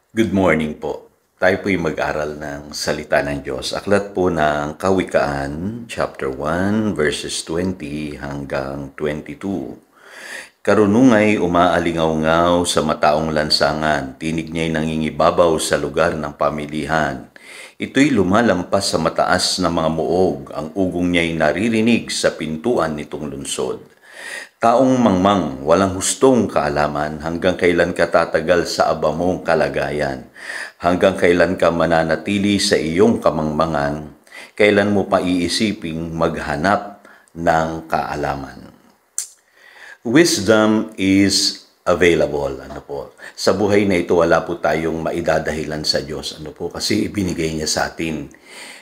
Good morning po. Tayo po'y mag-aral ng salita ng Diyos. Aklat po ng Kawikaan, chapter 1, verses 20 hanggang 22. Karunungay umaalingaw-ngaw sa mataong lansangan, tinig niya'y nangingibabaw sa lugar ng pamilihan. Ito'y lumalampas sa mataas na mga muog, ang ugong niya'y naririnig sa pintuan nitong lungsod. Taong mangmang, walang hustong kaalaman, hanggang kailan ka tatagal sa aba mong kalagayan? Hanggang kailan ka mananatili sa iyong kamangmangan? Kailan mo pa iisiping maghanap ng kaalaman? Wisdom is available. Sa buhay na ito, wala po tayong maidadahilan sa Diyos. Kasi ibinigay niya sa atin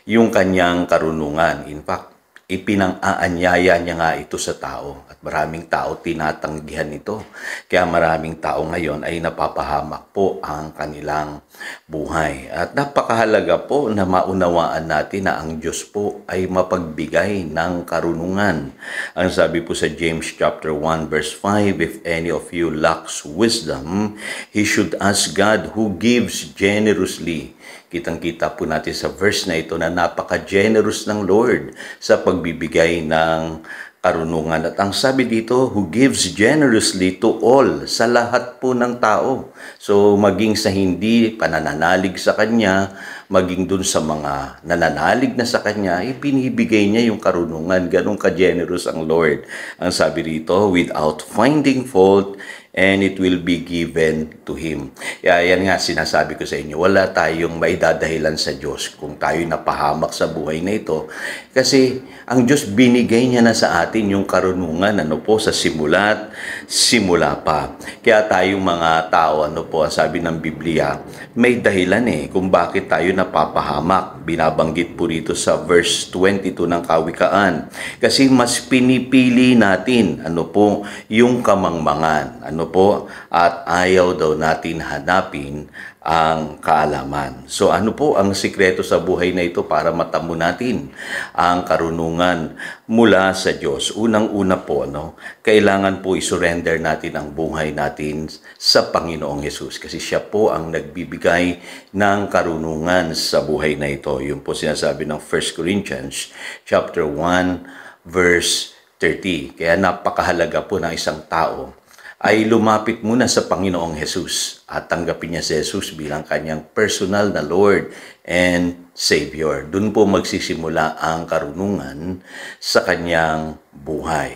yung kanyang karunungan. In fact, ipinang-aanyaya niya nga ito sa tao at maraming tao tinatanggihan ito. Kaya maraming tao ngayon ay napapahamak po ang kanilang buhay. At napakahalaga po na maunawaan natin na ang Diyos po ay mapagbigay ng karunungan. Ang sabi po sa James chapter 1 verse 5, if any of you lacks wisdom, he should ask God who gives generously. Kitang-kita po natin sa verse na ito na napaka-generous ng Lord sa pagbibigay ng karunungan. At ang sabi dito, who gives generously to all, sa lahat po ng tao. So maging sa hindi panananalig sa Kanya, maging dun sa mga nananalig na sa Kanya, ibinibigay niya yung karunungan. Ganun ka-generous ang Lord. Ang sabi rito, without finding fault, and it will be given to Him. Yan nga sinasabi ko sa inyo, wala tayong maidadahilan sa Diyos kung tayo napahamak sa buhay na ito. Kasi ang Diyos binigay niya na sa atin yung karunungan sa simula pa. Kaya tayong mga tao, ang sabi ng Biblia, may dahilan kung bakit tayo napapahamak. Binabanggit po rito sa verse 22 ng Kawikaan. Kasi mas pinipili natin, yung kamangmangan, at ayaw daw natin hanapin ang kaalaman. So ano po ang sikreto sa buhay na ito para matamo natin ang karunungan mula sa Diyos? Unang-una po, kailangan po isurrender natin ang buhay natin sa Panginoong Hesus kasi siya po ang nagbibigay ng karunungan sa buhay na ito. Yung po sinasabi ng 1 Corinthians chapter 1 verse 30. Kaya napakahalaga po ng isang tao ay lumapit muna sa Panginoong Hesus at tanggapin niya si Hesus bilang kanyang personal na Lord and Savior. Doon po magsisimula ang karunungan sa kanyang buhay.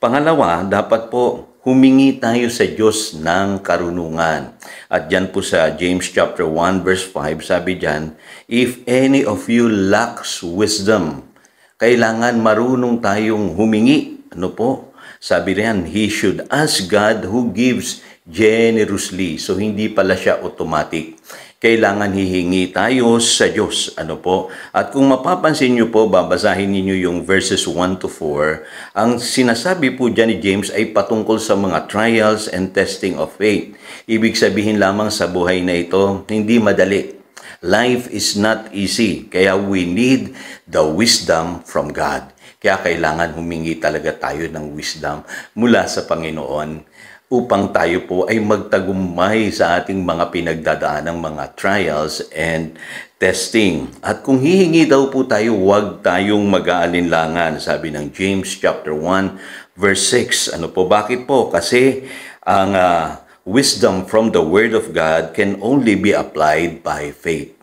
Pangalawa, dapat po humingi tayo sa Diyos ng karunungan. At dyan po sa James chapter 1 verse 5, sabi dyan, if any of you lacks wisdom, kailangan marunong tayong humingi. Sabi riyan, he should ask God who gives generously. So, hindi pala siya automatic. Kailangan hihingi tayo sa Diyos. At kung mapapansin nyo po, babasahin niyo yung verses 1 to 4, ang sinasabi po dyan ni James ay patungkol sa mga trials and testing of faith. Ibig sabihin lamang sa buhay na ito, hindi madali. Life is not easy. Kaya we need the wisdom from God. Kaya kailangan humingi talaga tayo ng wisdom mula sa Panginoon upang tayo po ay magtagumpay sa ating mga pinagdadaanang mga trials and testing. At kung hihingi daw po tayo, huwag tayong mag-aalinlangan. Sabi ng James chapter 1 verse 6. Bakit po? Kasi ang wisdom from the Word of God can only be applied by faith.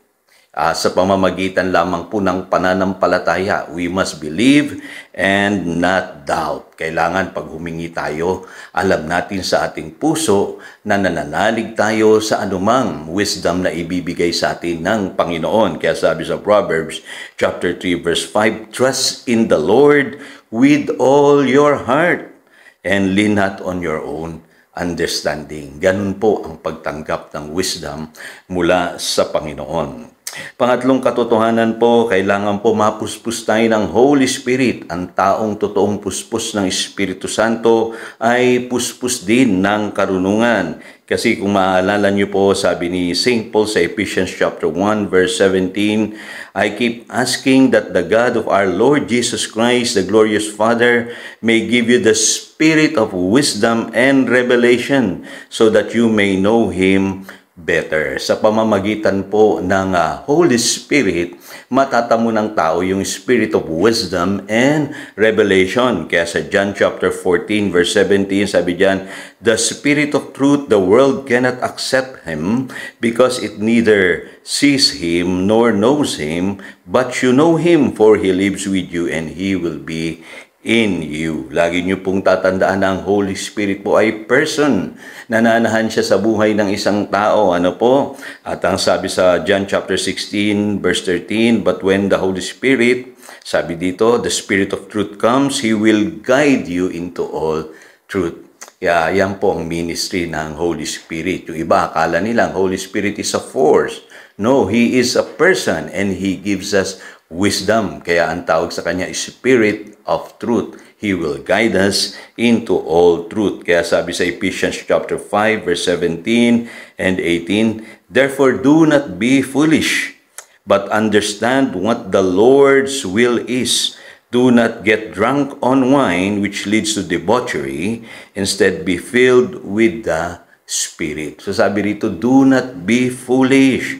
Sa pamamagitan lamang po ng pananampalataya, we must believe and not doubt. Kailangan pag humingi tayo, alam natin sa ating puso na nananalig tayo sa anumang wisdom na ibibigay sa atin ng Panginoon. Kaya sabi sa Proverbs chapter 3 verse 5, trust in the Lord with all your heart and lean not on your own understanding. Ganun po ang pagtanggap ng wisdom mula sa Panginoon. Pangatlong katotohanan po, kailangan po mapuspos tayo ng Holy Spirit. Ang taong totoong puspos ng Espiritu Santo ay puspos din ng karunungan. Kasi kung maalala niyo po, sabi ni St. Paul sa Ephesians chapter 1 verse 17, I keep asking that the God of our Lord Jesus Christ, the glorious Father, may give you the spirit of wisdom and revelation so that you may know Him better. Sa pamamagitan po ng Holy Spirit, matatamo ng tao yung spirit of wisdom and revelation. Kaya sa John chapter 14 verse 17, sabi diyan, "The Spirit of truth, the world cannot accept him because it neither sees him nor knows him, but you know him, for he lives with you and he will be in you." Lagi niyo pong tatandaan na ang Holy Spirit po ay person. Nananahan siya sa buhay ng isang tao. Ano po? At ang sabi sa John chapter 16 verse 13, "But when the Holy Spirit," sabi dito, "the Spirit of truth comes, He will guide you into all truth." Yan po ang ministry ng Holy Spirit. Yung iba, akala nila ang Holy Spirit is a force. No, He is a person and He gives us wisdom. Kaya ang tawag sa Kanya is Spirit of Truth. He will guide us into all truth. Kaya sabi sa Ephesians chapter 5 verse 17 and 18, "Therefore do not be foolish, but understand what the Lord's will is. Do not get drunk on wine, which leads to debauchery. Instead, be filled with the Spirit." So sabi rito, do not be foolish.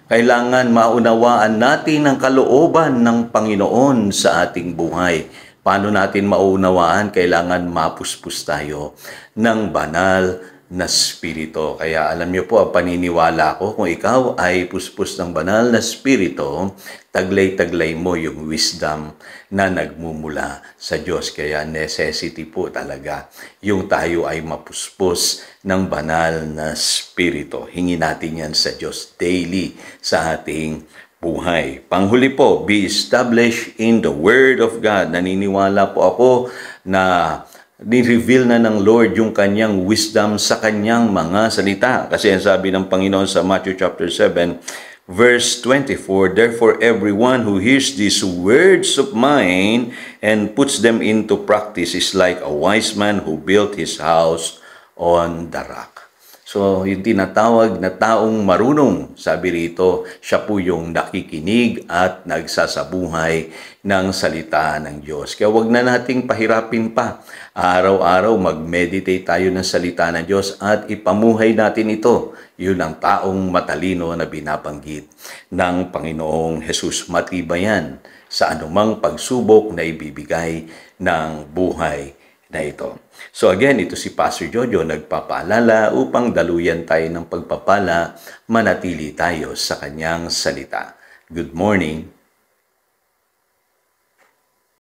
Kailangan maunawaan natin ang kalooban ng Panginoon sa ating buhay. Paano natin maunawaan? Kailangan mapuspos tayo ng banal na spirito. Kaya alam niyo po, ang paniniwala ko, kung ikaw ay puspos ng banal na spirito, taglay-taglay mo yung wisdom na nagmumula sa Diyos. Kaya necessity po talaga yung tayo ay mapuspos ng banal na spirito. Hingin natin yan sa Diyos daily sa ating buhay. Panghuli po, be established in the Word of God. Naniniwala po ako na ni-reveal na ng Lord yung kanyang wisdom sa kanyang mga salita. Kasi ang sabi ng Panginoon sa Matthew chapter 7, verse 24, "Therefore everyone who hears these words of mine and puts them into practice is like a wise man who built his house on the rock." So, yung tinatawag na taong marunong, sabi rito, siya po yung nakikinig at nagsasabuhay ng salita ng Diyos. Kaya wag na nating pahirapin pa. Araw-araw mag-meditate tayo ng salita ng Diyos at ipamuhay natin ito. Yun ang taong matalino na binabanggit ng Panginoong Jesus. Matibayan sa anumang pagsubok na ibibigay ng buhay na ito. So again, ito si Pastor Jojo nagpapaalala upang daluyan tayo ng pagpapala, manatili tayo sa kanyang salita. Good morning.